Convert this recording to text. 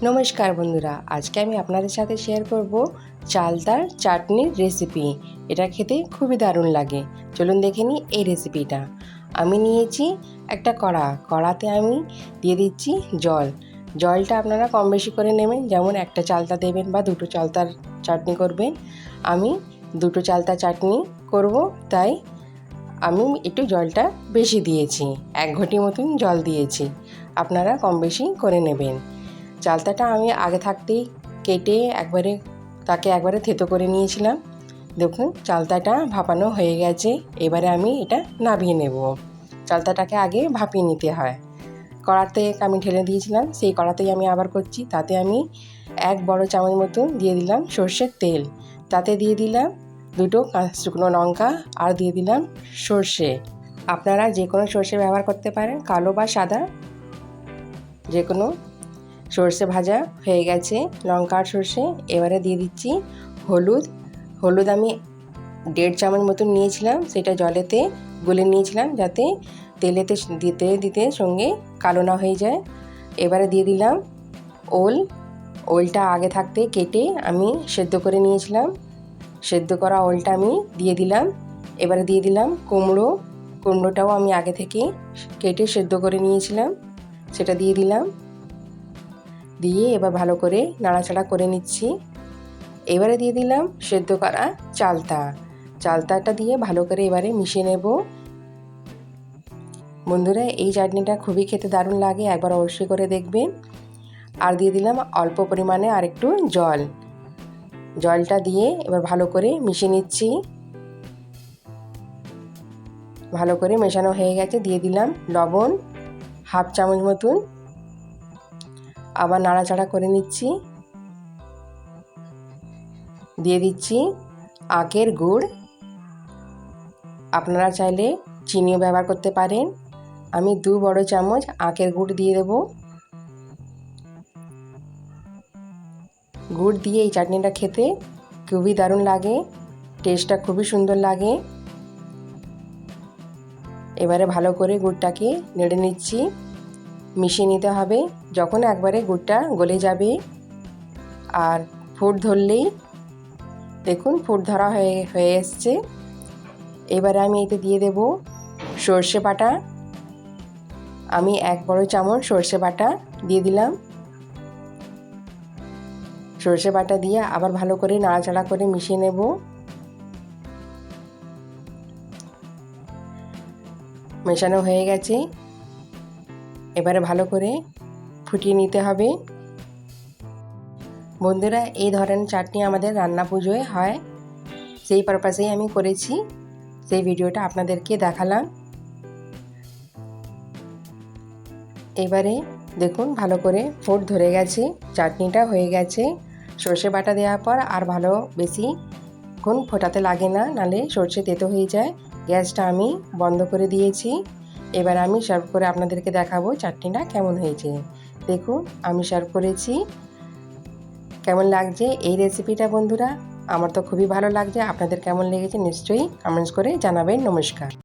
নমস্কার বন্ধুরা, আজকে আমি আপনাদের সাথে শেয়ার করব চালতার চাটনির রেসিপি। এটা খেতে খুবই দারুণ লাগে। চলুন দেখে নিই এই রেসিপিটা। আমি নিয়েছি একটা কড়াতে আমি দিয়ে দিচ্ছি জলটা আপনারা কম বেশি করে নেবেন, যেমন একটা চালতা দেবেন বা দুটো চালতার চাটনি করবেন। আমি দুটো চালতা চাটনি করব, তাই আমি একটু জলটা বেশি দিয়েছি, 1 ঘটি মতন জল দিয়েছি। আপনারা কম বেশি করে নেবেন। চালতাটা আমি আগে থাকতেই কেটে তাকে একবারে থেতো করে নিয়েছিলাম। দেখুন চালতাটা ভাপানো হয়ে গেছে। এবারে আমি এটা নামিয়ে নেব। চালতাটাকে আগে ভাপিয়ে নিতে হয়। কড়াতে আমি ঢেলে দিয়েছিলাম, সেই কড়াতেই আমি আবার করছি। তাতে আমি 1 বড় চামচ মতো দিয়ে দিলাম সর্ষের তেল। তাতে দিয়ে দিলাম 2টো শুকনো লঙ্কা আর দিয়ে দিলাম সর্ষে। আপনারা যে কোনো সর্ষে ব্যবহার করতে পারেন, কালো বা সাদা, যে কোনো। সর্ষে ভাজা হয়ে গেছে, লঙ্কা আর সর্ষে। এবারে দিয়ে দিচ্ছি হলুদ আমি 1.5 চামচ মতন নিয়েছিলাম, সেটা জলেতে গুলে নিয়েছিলাম যাতে তেলেতে দিতে সঙ্গে কালো না হয়ে যায়। এবারে দিয়ে দিলাম ওলটা আগে থাকতে কেটে আমি সেদ্ধ করে নিয়েছিলাম। সেদ্ধ করা ওলটা আমি দিয়ে দিলাম। এবারে দিয়ে দিলাম কুমড়োটাও আমি আগে থেকে কেটে সেদ্ধ করে নিয়েছিলাম, সেটা দিয়ে দিলাম। দিয়ে এবার ভালো করে নাড়াচাড়া করে নিচ্ছি। এবারে দিয়ে দিলাম সেদ্ধ করা চালতাটা দিয়ে ভালো করে এবারে মিশিয়ে নেব। বন্ধুরা, এই চাটনিটা খুবই খেতে দারুণ লাগে, একবার অবশ্যই করে দেখবেন। আর দিয়ে দিলাম অল্প পরিমাণে আর একটু জলটা দিয়ে এবার ভালো করে মিশিয়ে নিচ্ছি। ভালো করে মেশানো হয়ে গেছে। দিয়ে দিলাম লবণ 1/2 চামচ মতন। আবার নাড়াচাড়া করে নিচ্ছি। দিয়ে দিচ্ছি আখের গুড়। আপনারা চাইলে চিনিও ব্যবহার করতে পারেন। আমি 2 বড় চামচ আখের গুড় দিয়ে দেব। গুড় দিয়ে এই চাটনিটা খেতে খুবই দারুণ লাগে, টেস্টটা খুবই সুন্দর লাগে। এবারে ভালো করে গুড়টাকে নেড়ে নিচ্ছি, মিশিয়ে নিতে হবে। যখন একবারে গুড়টা গলে যাবে আর ফুট ধরলেই, দেখুন ফুট ধরা হয়ে এসছে। এবারে আমি এতে দিয়ে দেব সর্ষে বাটা। আমি 1 বড় চামচ সর্ষে বাটা দিয়ে দিলাম। সর্ষে বাটা দিয়ে আবার ভালো করে নাড়াচাড়া করে মিশিয়ে নেব। মেশানো হয়ে গেছে। এবারে ভালো করে ফুটিয়ে নিতে হবে। বন্ধুরা, এই ধরনের চাটনি আমাদের রান্না পুজোয় হয়, সেই পারপাসেই আমি করেছি, সেই ভিডিওটা আপনাদেরকে দেখালাম। এবারে দেখুন ভালো করে ফুট ধরে গেছে, চাটনিটা হয়ে গেছে। সর্ষে বাটা দেওয়ার পর আর বেশিক্ষণ ফোটাতে লাগে না, নালে সর্ষে তেতো হয়ে যায়। গ্যাসটা আমি বন্ধ করে দিয়েছি। এবার আমি সার্ভ করে আপনাদেরকে দেখাবো চাটনিটা কেমন হয়েছে। দেখুন আমি সার্ভ করেছি। কেমন লাগছে এই রেসিপিটা বন্ধুরা? আমার তো খুবই ভালো লাগছে। আপনাদের কেমন লেগেছে নিশ্চয়ই কমেন্টস করে জানাবেন। নমস্কার।